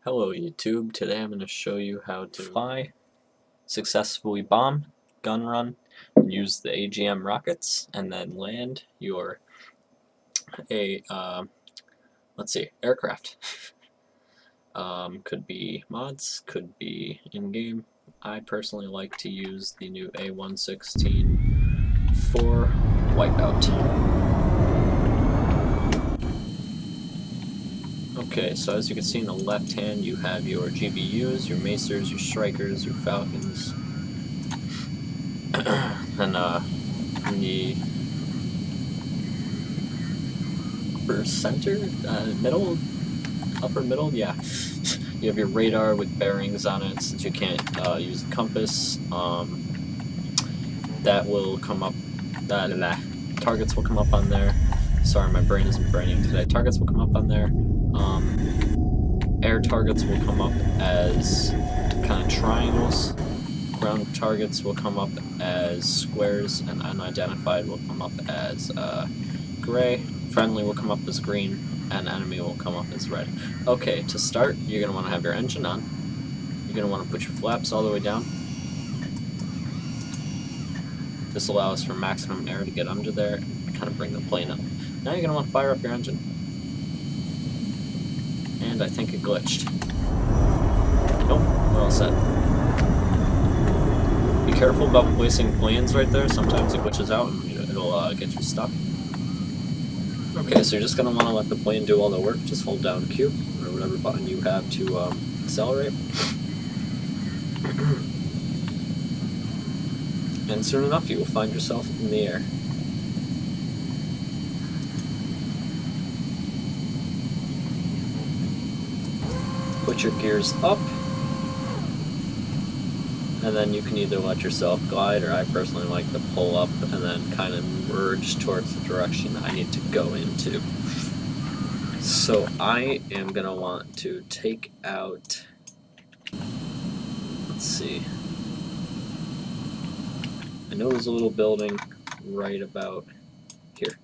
Hello YouTube, today I'm going to show you how to fly, successfully bomb, gun run, use the AGM rockets, and then land your aircraft. Could be mods, could be in-game. I personally like to use the new A116 for Wipeout. Okay, so as you can see in the left hand, you have your GBUs, your Macers, your Strikers, your Falcons, and in the upper center, upper middle, yeah, you have your radar with bearings on it, since you can't use the compass. That will come up, targets will come up on there. Sorry, my brain isn't braining today. Targets will come up on there. Air targets will come up as kind of triangles. Ground targets will come up as squares, and unidentified will come up as gray. Friendly will come up as green, and enemy will come up as red. Okay, to start, you're going to want to have your engine on. You're going to want to put your flaps all the way down. This allows for maximum air to get under there and kind of bring the plane up. Now you're going to want to fire up your engine. And I think it glitched. Nope, we're all set. Be careful about placing planes right there. Sometimes it glitches out and it'll get you stuck. Okay, so you're just going to want to let the plane do all the work. Just hold down Q, or whatever button you have to accelerate. And soon enough you will find yourself in the air. Put your gears up, and then you can either let yourself glide, or I personally like to pull up and then kind of merge towards the direction I need to go into. So I am going to want to take out, let's see, I know there's a little building right about here.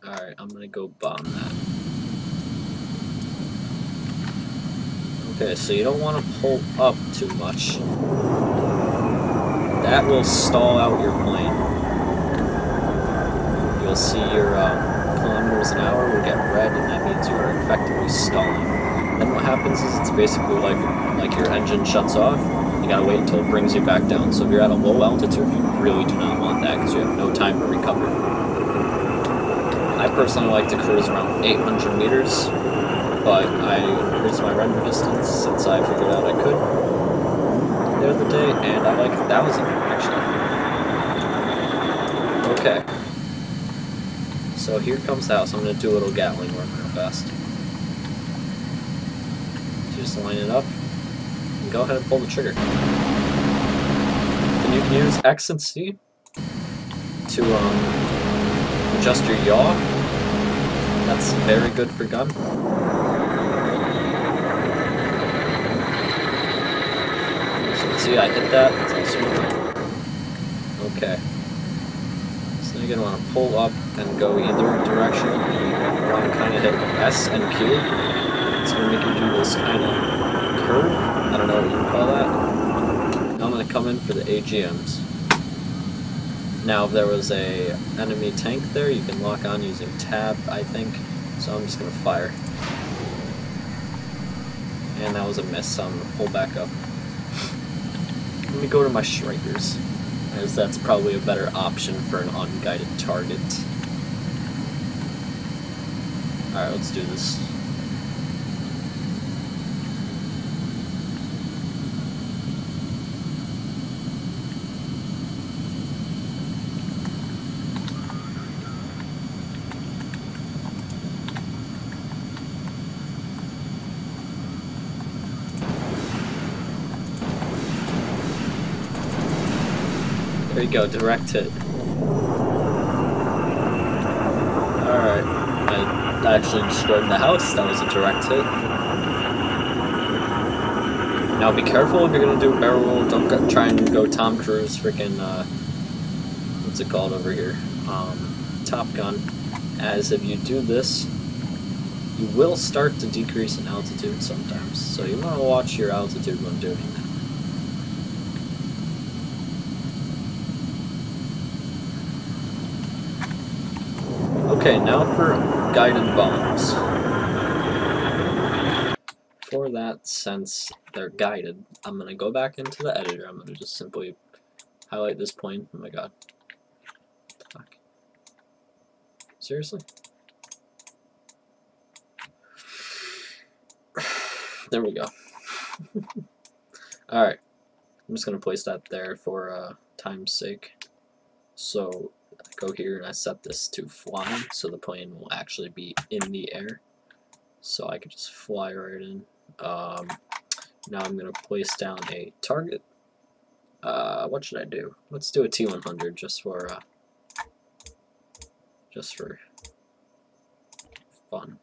Alright, I'm going to go bomb that. Okay, so you don't want to pull up too much. That will stall out your plane. You'll see your kilometers an hour will get red, and that means you are effectively stalling. Then what happens is it's basically like your engine shuts off. You gotta wait until it brings you back down. So if you're at a low altitude, you really do not want that because you have no time to recover. I personally like to cruise around 800 meters. But I increased my render distance since I figured out I could the other day, and I like 1,000 actually. Okay. So here comes the house. I'm going to do a little Gatling run real fast. Just line it up, and go ahead and pull the trigger. And you can use X and C to adjust your yaw. That's very good for gun. See, I hit that. It's all smooth. Okay. So you're going to want to pull up and go either direction. You want to kind of hit S and Q. It's going to make you do this kind of curve. I don't know what you call that. Now I'm going to come in for the AGMs. Now if there was a enemy tank there, you can lock on using tab, I think. So I'm just going to fire. And that was a miss, so I'm going to pull back up. Let me go to my Strikers, as that's probably a better option for an unguided target. Alright, let's do this. There you go, direct hit. Alright, I actually destroyed the house. That was a direct hit. Now be careful if you're gonna do a barrel roll. Don't try and go Tom Cruise freaking, what's it called over here? Top Gun. As if you do this, you will start to decrease in altitude sometimes, so you want to watch your altitude when doing that. Okay, now for guided bombs. For that, since they're guided, I'm going to go back into the editor. I'm going to just simply highlight this point. Oh my god. Fuck. Seriously? There we go. Alright. I'm just going to place that there for time's sake. So I go here and I set this to fly, so the plane will actually be in the air. So I can just fly right in. Now I'm going to place down a target. What should I do? Let's do a T100 just for fun.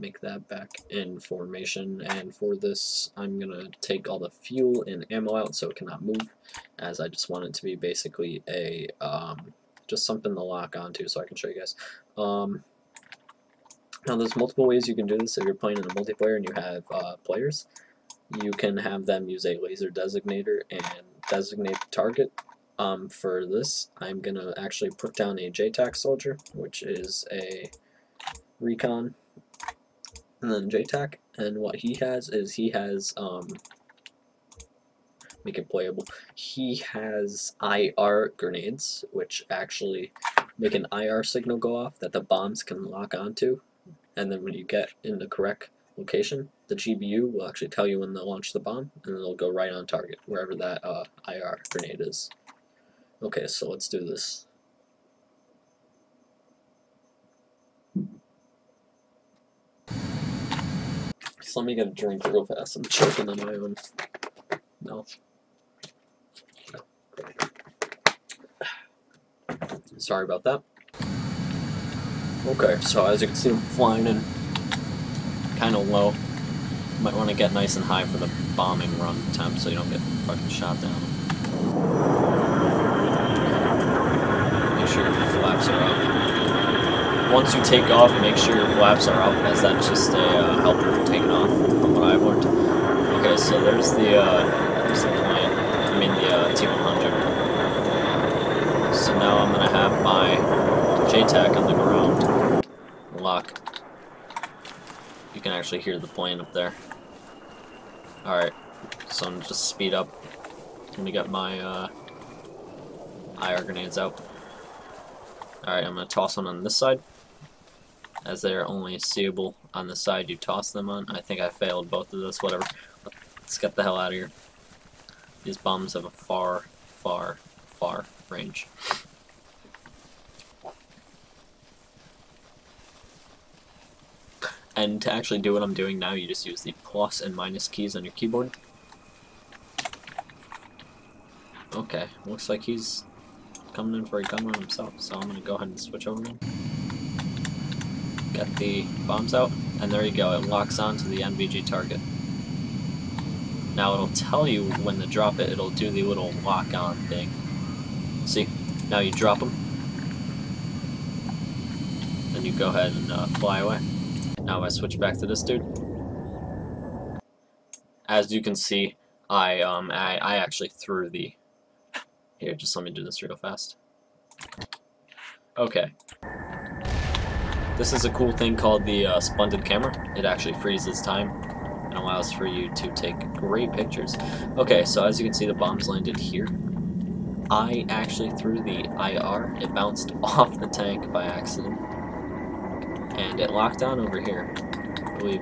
Make that back in formation, and for this I'm gonna take all the fuel and ammo out so it cannot move, as I just want it to be basically a just something to lock onto so I can show you guys. Now there's multiple ways you can do this if you're playing in a multiplayer and you have players. You can have them use a laser designator and designate the target. For this, I'm gonna actually put down a JTAC soldier, which is a recon, and then JTAC, and what he has is make it playable. He has IR grenades, which actually make an IR signal go off that the bombs can lock onto, and then when you get in the correct location, the GBU will actually tell you when to launch the bomb, and it'll go right on target, wherever that IR grenade is. Okay, so let's do this. So let me get a drink real fast. I'm choking on my own mouth. Sorry about that. Okay, so as you can see, I'm flying in kind of low. You might want to get nice and high for the bombing run temp so you don't get fucking shot down. Make sure your flaps are up. Once you take off, make sure your flaps are up, as that's just a helper for taking off, from what I've learned. Okay, so there's the plane. I mean the T100. So now I'm gonna have my JTAC on the ground. Lock. You can actually hear the plane up there. Alright, so I'm just speed up. I'm gonna get my IR grenades out. Alright, I'm gonna toss one on this side, as they're only seeable on the side you toss them on. I think I failed both of those, whatever. Let's get the hell out of here. These bombs have a far, far, far range. And to actually do what I'm doing now, you just use the plus and minus keys on your keyboard. Okay, looks like he's coming in for a gun run himself, so I'm gonna go ahead and switch over to him. Get the bombs out, and there you go, it locks onto the NVG target. Now it'll tell you when to drop it, it'll do the little lock on thing. See, now you drop them, then you go ahead and fly away. Now I switch back to this dude. As you can see, I actually threw the... Here, just let me do this real fast. Okay. This is a cool thing called the Splendid Camera. It actually freezes time and allows for you to take great pictures. Okay, so as you can see, the bombs landed here. I actually threw the IR. It bounced off the tank by accident. And it locked down over here, I believe.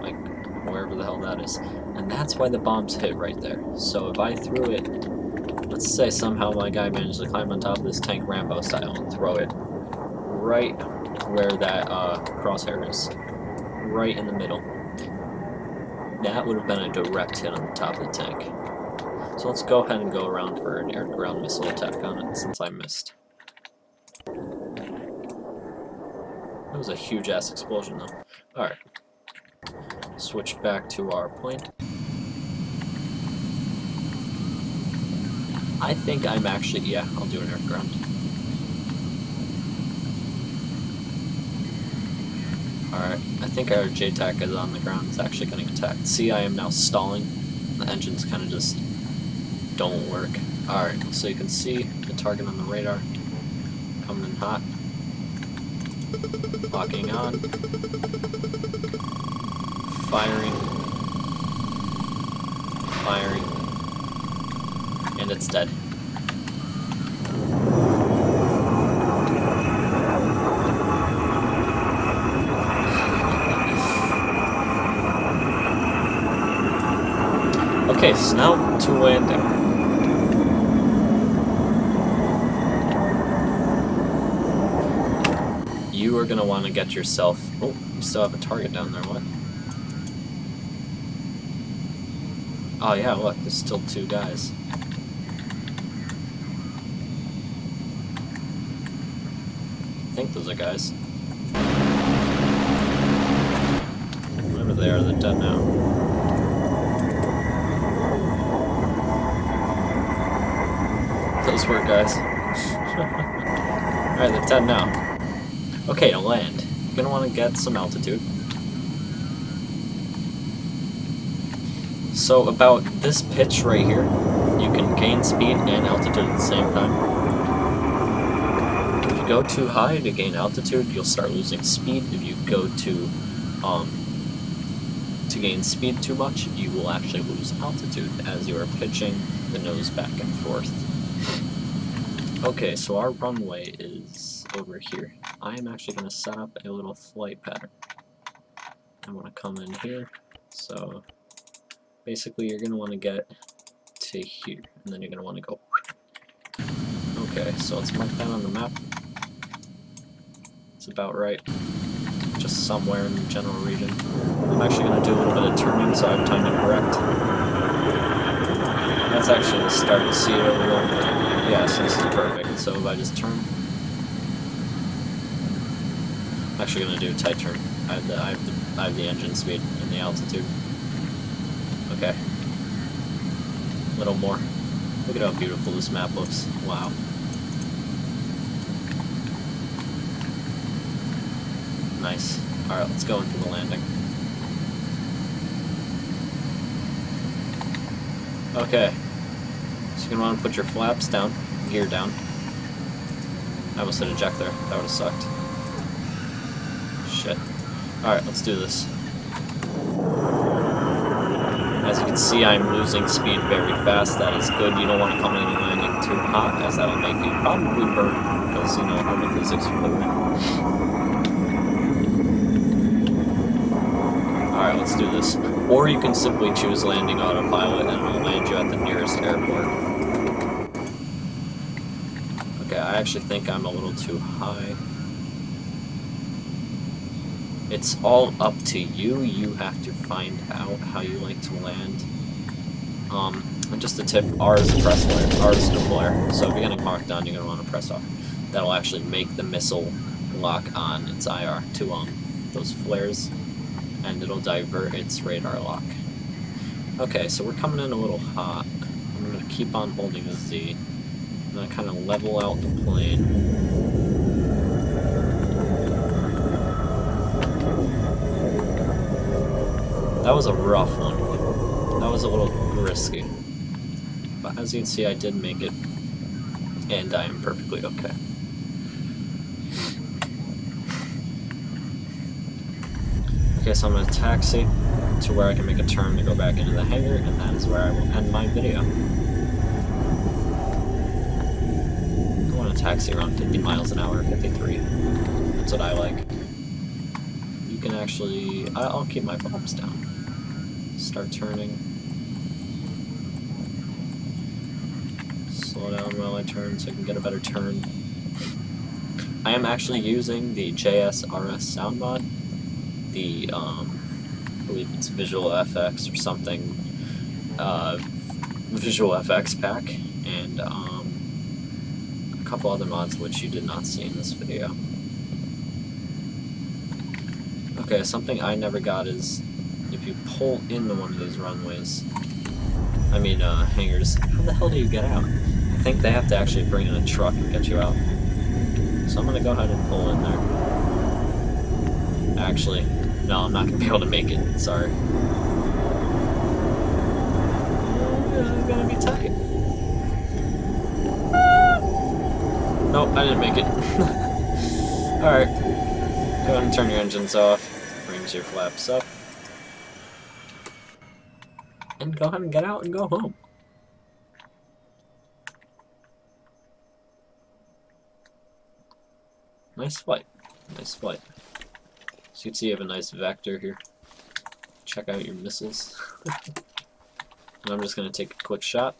Like, wherever the hell that is. And that's why the bombs hit right there. So if I threw it, let's say somehow my guy managed to climb on top of this tank Rambo style and throw it right where that crosshair is. Right in the middle. That would have been a direct hit on the top of the tank. So let's go ahead and go around for an air-to-ground missile attack on it, since I missed. That was a huge-ass explosion, though. Alright. Switch back to our plane. I think I'm actually... yeah, I'll do an air-to-ground. Alright, I think our JTAC is on the ground. It's actually getting attacked. See, I am now stalling. The engines kind of just don't work. Alright, so you can see the target on the radar coming in hot. Locking on. Firing. Firing. And it's dead. Okay, so now to landing. You are going to want to get yourself... Oh, you still have a target down there, what? Oh yeah, look, there's still 2 guys. I think those are guys. Whatever they are, they're dead now. Those were guys. Alright, they're dead now. Okay, to land. You're gonna want to get some altitude. So about this pitch right here, you can gain speed and altitude at the same time. If you go too high to gain altitude, you'll start losing speed. If you go to gain speed too much, you will actually lose altitude as you are pitching the nose back and forth. Okay, so our runway is over here. I am actually going to set up a little flight pattern. I want to come in here, so basically you're going to want to get to here, and then you're going to want to go. Okay, so let's mark that on the map. It's about right. Just somewhere in the general region. I'm actually going to do a little bit of turning so I have time to correct. That's actually the start to see it over there. Yeah, so this is perfect. So if I just turn, I'm actually going to do a tight turn. I have the engine speed and the altitude. Okay. A little more. Look at how beautiful this map looks. Wow. Nice. Alright, let's go in for the landing. Okay. So you're going to want to put your flaps down, gear down. I almost hit eject there. That would have sucked. Shit. Alright, let's do this. As you can see, I'm losing speed very fast. That is good. You don't want to come in and landing too hot, as that'll make you probably burn. Because, you know, Arma physics for the win. Alright, let's do this. Or you can simply choose landing autopilot and it'll land you at the nearest airport. Okay, I actually think I'm a little too high. It's all up to you. You have to find out how you like to land. And just a tip, R is to press flare, R is to flare. So if you're getting marked down, you're going to want to press R. That'll actually make the missile lock on its IR to those flares, and it'll divert its radar lock. Okay, so we're coming in a little hot. I'm going to keep on holding the Z. I'm going to kind of level out the plane. That was a rough one. That was a little risky. But as you can see, I did make it. And I am perfectly okay. Okay, so I'm going to taxi to where I can make a turn to go back into the hangar, and that is where I will end my video. I want to taxi around 50 miles an hour, 53. That's what I like. You can actually... I'll keep my flaps down. Start turning. Slow down while I turn so I can get a better turn. I am actually using the JSRS sound mod. The, I believe it's Visual FX or something. Visual FX pack. And, a couple other mods which you did not see in this video. Okay, something I never got is if you pull into one of these runways, hangars, how the hell do you get out? I think they have to actually bring in a truck and get you out. So I'm going to go ahead and pull in there. Actually, no, I'm not gonna be able to make it. Sorry. I'm gonna be tight. Nope, I didn't make it. Alright. Go ahead and turn your engines off. Brings your flaps up. And go ahead and get out and go home. Nice flight. Nice flight. As you can see, you have a nice vector here. Check out your missiles. And I'm just going to take a quick shot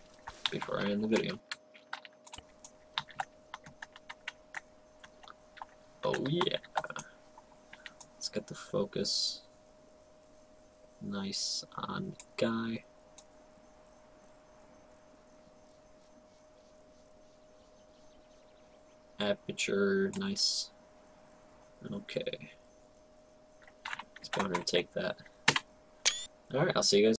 before I end the video. Oh yeah. Let's get the focus nice on guy. Aperture, nice. Okay. Let's go ahead and take that. Alright, I'll see you guys.